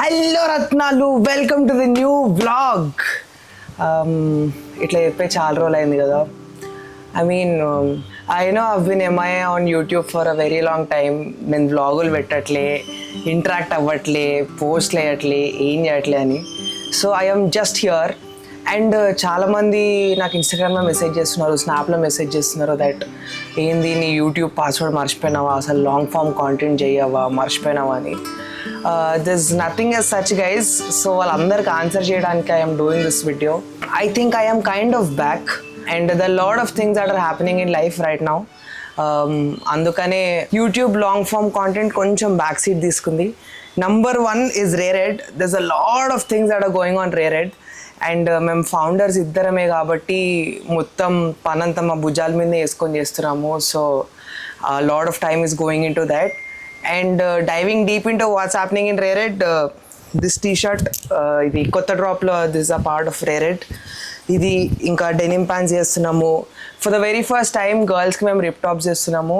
Hello రత్నాలు, welcome to the new vlog. ఇట్లా చెప్పే చాలా రోజులు అయింది కదా. I know I've been MIA on YouTube for a very long time. నేను వ్లాగులు పెట్టట్లే, ఇంటరాక్ట్ అవ్వట్లే, పోస్ట్లు వేయట్లే, ఏం చేయట్లే అని. So I'm just hear. And చాలామంది నాకు ఇన్స్టాగ్రామ్లో మెసేజ్ చేస్తున్నారు, స్నాప్లో మెసేజ్ చేస్తున్నారు దట్ ఏంది నీ యూట్యూబ్ పాస్వర్డ్ మర్చిపోయినావా, అసలు లాంగ్ ఫామ్ కాంటెంట్ చేయవా, మర్చిపోయినావా అని. This nothing as such guys. So వాళ్ళందరికి ఆన్సర్ చేయడానికి I'm doing this video. I think I'm kind of back and the lot of things that are happening in life right now. అందుకనే YouTube long form content కొంచెం back seat తీసుకుంది. Number 1 is Rayred. There's a lot of things that are going on Rayred. And మేము founders ఇద్దరమే కాబట్టి మొత్తం పనంతా మా భుజాల మీద వేసుకొని చేస్తున్నాము. So lot of time is going in to that. And diving deep in to what's happening in Rayred. This T-shirt, ఇది కొత్త డ్రాప్లో this a part of Rayred. ఇది ఇంకా డెనిమ్ ప్యాంట్స్ చేస్తున్నాము. For the very first time గర్ల్స్కి మేము రిప్ tops చేస్తున్నాము.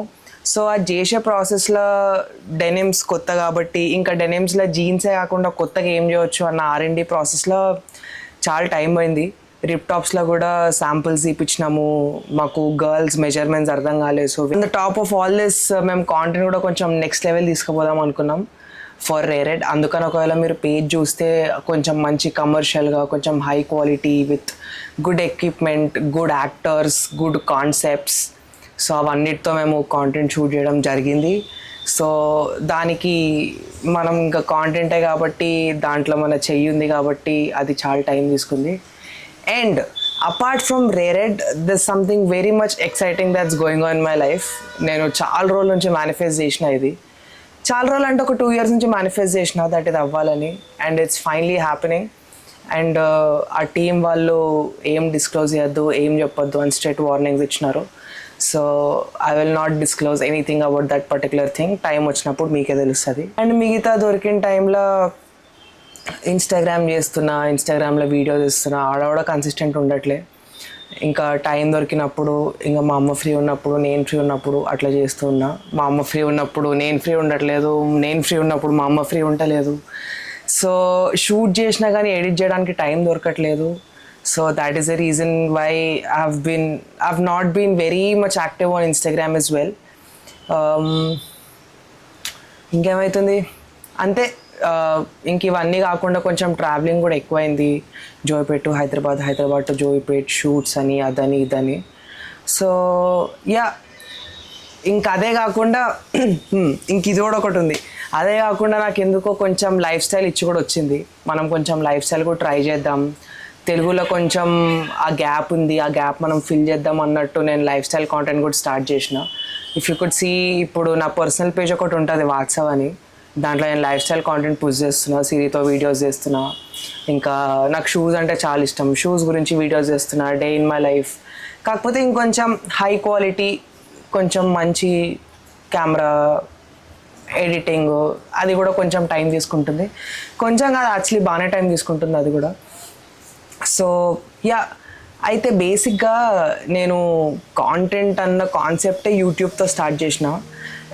So అది చేసే ప్రాసెస్లో డెనిమ్స్ కొత్త కాబట్టి ఇంకా డెనిమ్స్లో జీన్సే కాకుండా కొత్తగా ఏం చేయవచ్చు అన్న R&D ప్రాసెస్లో చాలా టైం అయింది. రిప్ టాప్స్లో కూడా శాంపుల్స్ ఇప్పించినాము, మాకు గర్ల్స్ మెజర్మెంట్స్ అర్థం కాలేదు. So in the top of all this మేము కాంటెంట్ కూడా కొంచెం నెక్స్ట్ లెవెల్ తీసుకుపోదాం అనుకున్నాం ఫర్ Rayred. అందుకని ఒకవేళ మీరు పేజ్ చూస్తే కొంచెం మంచి కమర్షియల్గా, కొంచెం high quality with good equipment, good actors, good concepts, so అవన్నిటితో మేము కాంటెంట్ షూట్ చేయడం జరిగింది. సో దానికి మనం ఇంకా కాంటెంటే కాబట్టి దాంట్లో మన చెయ్యి ఉంది కాబట్టి అది చాలా టైం తీసుకుంది. And apart from Rayred, this something very much exciting that's going on my life. నేను చాలా రోజుల నుంచి మేనిఫెస్ట్ చేసిన ఇది. చాలా రోజులు అంటే ఒక 2 years నుంచి మేనిఫెస్ట్ చేసిన దట్ ఇది అవ్వాలని. And it's finally happening. And ఆ టీం వాళ్ళు ఏం డిస్క్లోజ్ చేయొద్దు, ఏం చెప్పొద్దు అని స్ట్రెయిట్ వార్నింగ్స్ ఇచ్చినారు. So I will not disclose anything about that particular thing. Time వచ్చినప్పుడు మీకే తెలుస్తుంది. అండ్ మిగతా దొరికిన టైంలో ఇన్స్టాగ్రామ్ చేస్తున్నా, ఇన్స్టాగ్రామ్లో వీడియోస్ ఇస్తున్నా, ఆడ కన్సిస్టెంట్ ఉండట్లే. ఇంకా టైం దొరికినప్పుడు, ఇంకా మా అమ్మ ఫ్రీ ఉన్నప్పుడు, నేను ఫ్రీ ఉన్నప్పుడు అట్లా చేస్తున్నా. మా అమ్మ ఫ్రీ ఉన్నప్పుడు నేను ఫ్రీ ఉండట్లేదు, నేను ఫ్రీ ఉన్నప్పుడు మా అమ్మ ఫ్రీ ఉండలేదు. సో షూట్ చేసినా కానీ ఎడిట్ చేయడానికి టైం దొరకట్లేదు. So that is the reason why I've not been very much active on Instagram as well. ఇంకేమవుతుంది అంతే. ఇంక ఇవన్నీ కాకుండా కొంచెం ట్రావెలింగ్ కూడా ఎక్కువైంది. జోయిపేట్ టు హైదరాబాద్ టు జోయిపేట్ షూట్స్ అని, అదని ఇదని. సో యా, ఇంకా అదే కాకుండా ఇంక ఇది కూడా ఒకటి ఉంది. అదే కాకుండా నాకు ఎందుకో కొంచెం లైఫ్ స్టైల్ ఇచ్చి కూడా వచ్చింది. మనం కొంచెం లైఫ్ స్టైల్ కూడా ట్రై చేద్దాం, తెలుగులో కొంచెం ఆ గ్యాప్ ఉంది, ఆ గ్యాప్ మనం ఫిల్ చేద్దాం అన్నట్టు నేను లైఫ్ స్టైల్ కాంటెంట్ కూడా స్టార్ట్ చేసిన. ఇఫ్ యూ కుడ్ సీ, ఇప్పుడు నా పర్సనల్ పేజ్ ఒకటి ఉంటుంది వాట్సాప్ అని, దాంట్లో నేను లైఫ్ స్టైల్ కాంటెంట్ పుష్ చేస్తున్నా, సిరితో వీడియోస్ చేస్తున్నా. ఇంకా నాకు షూస్ అంటే చాలా ఇష్టం, షూస్ గురించి వీడియోస్ చేస్తున్నా, డే ఇన్ మై లైఫ్. కాకపోతే ఇంకొంచెం హై క్వాలిటీ, కొంచెం మంచి కెమెరా, ఎడిటింగ్, అది కూడా కొంచెం టైం తీసుకుంటుంది. కొంచెం కాదు, యాక్చువల్లీ బాగానే టైం తీసుకుంటుంది అది కూడా. సో యా, అయితే బేసిక్గా నేను కాంటెంట్ అన్న కాన్సెప్టే యూట్యూబ్తో స్టార్ట్ చేసిన.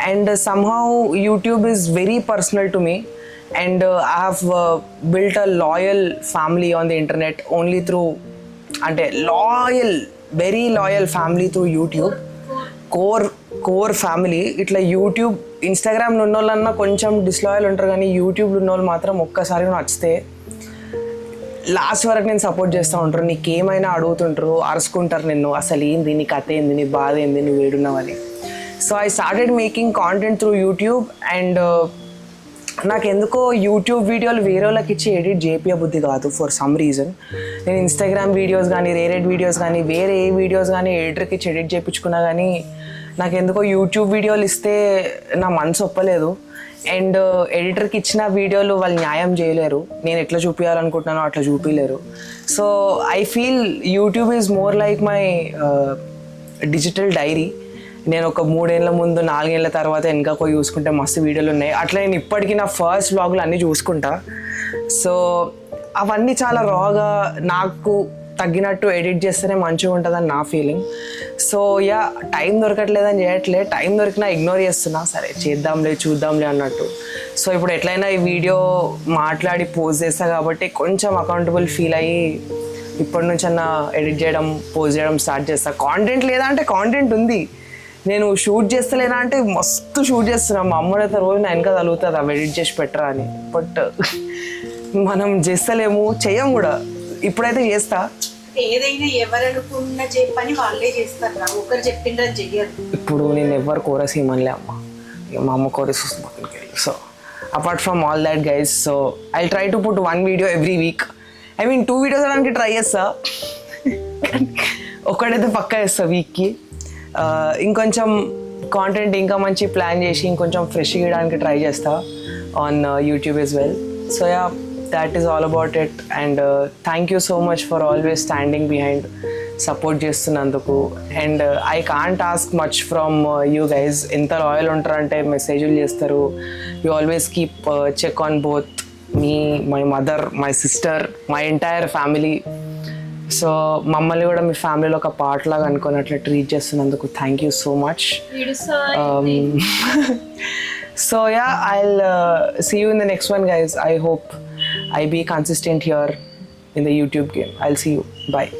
And somehow YouTube is very personal to me. And I have built a loyal family on the internet only through, అంటే very loyal family through YouTube. Core family. ఇట్లా YouTube, ఇన్స్టాగ్రామ్లో ఉన్న వాళ్ళన్నా కొంచెం డిస్లాయల్ ఉంటారు, కానీ యూట్యూబ్లో ఉన్న వాళ్ళు మాత్రం ఒక్కసారి నచ్చితే లాస్ట్ వరకు నేను సపోర్ట్ చేస్తూ ఉంటారు. నీకేమైనా అడుగుతుంటారు, అరుచుకుంటారు నిన్ను, అసలు ఏంది నీ కథ ఏంది, నీ బాధ ఏంది, నువ్వు ఏడున్నావని. So I started making content through YouTube. And నాకు ఎందుకో యూట్యూబ్ వీడియోలు వేరే వాళ్ళకి ఇచ్చి ఎడిట్ చేపియ బుద్ధి కాదు ఫర్ సమ్ రీజన్. నేను ఇన్స్టాగ్రామ్ వీడియోస్ కానీ, Rayred వీడియోస్ కానీ, వేరే ఏ వీడియోస్ కానీ ఎడిటర్కి ఇచ్చి ఎడిట్ చేయించుకున్నా కానీ నాకు ఎందుకో యూట్యూబ్ వీడియోలు ఇస్తే నా మనసు ఒప్పలేదు. అండ్ ఎడిటర్కి ఇచ్చిన వీడియోలు వాళ్ళు న్యాయం చేయలేరు, నేను ఎట్లా చూపించాలనుకుంటున్నానో అట్లా చూపించలేరు. So I feel YouTube is more like my digital diary. నేను ఒక 3 ఏళ్ళ ముందు, 4 ఏళ్ళ తర్వాత వెనక చూసుకుంటే మస్తు వీడియోలు ఉన్నాయి. అట్లా నేను ఇప్పటికీ నా ఫస్ట్ వ్లాగులు అన్నీ చూసుకుంటా. సో అవన్నీ చాలా రాగా, నాకు తగ్గినట్టు ఎడిట్ చేస్తేనే మంచిగా ఉంటుందని నా ఫీలింగ్. సో యా, టైం దొరకట్లేదని చేయట్లే, టైం దొరికినా ఇగ్నోర్ చేస్తున్నా, సరే చేద్దాంలే చూద్దాంలే అన్నట్టు. సో ఇప్పుడు ఎట్లయినా ఈ వీడియో మాట్లాడి పోస్ట్ చేస్తా కాబట్టి కొంచెం అకౌంటబుల్ ఫీల్ అయ్యి ఇప్పటి నుంచి అన్న ఎడిట్ చేయడం, పోస్ట్ చేయడం స్టార్ట్ చేస్తా. కాంటెంట్ లేదా అంటే కాంటెంట్ ఉంది, నేను షూట్ చేస్తలేనా అంటే మస్తు షూట్ చేస్తున్నా. మా అమ్మడైతే రోజు నా వెనక తగులుతుంది అవి ఎడిట్ చేసి పెట్టరా అని. బట్ మనం చేస్తలేము, చెయ్యం కూడా. ఇప్పుడైతే చేస్తా. ఏదైనా ఎవరనుకున్న పని వాళ్ళే చేస్తారు, ఒకరు చెప్పిండ్రని చెయ్యరు. ఇప్పుడు నేను ఎవరు కోరస్ ఇమ్మనిలే అమ్మ, మా అమ్మ కోరస్ వస్తుంది. So apart from all that guys, so I try to put 1 video every week. I mean 2 videos అవడానికి ట్రై చేస్తా, ఒక్కడైతే పక్కా చేస్తా వీక్కి. ఇంకొంచెం కాంటెంట్ ఇంకా మంచి ప్లాన్ చేసి ఇంకొంచెం ఫ్రెష్ ఇవ్వడానికి ట్రై చేస్తా on YouTube as well. So yeah, that is all about it, and thank you so much for always standing behind, support చేస్తున్నందుకు. And I can't ask much from you guys. ఎంత loyal ఉంటారంటే మెసేజ్లు చేస్తారు, you always keep check on both me, my mother, my sister, my entire family. So మమ్మల్ని కూడా మీ ఫ్యామిలీలో ఒక part లాగా అనుకొని అట్లా ట్రీట్ చేస్తున్నందుకు thank you so much. So yeah, I'll see you in the next one, guys. I hope I be consistent here in the YouTube game. I'll see you. Bye.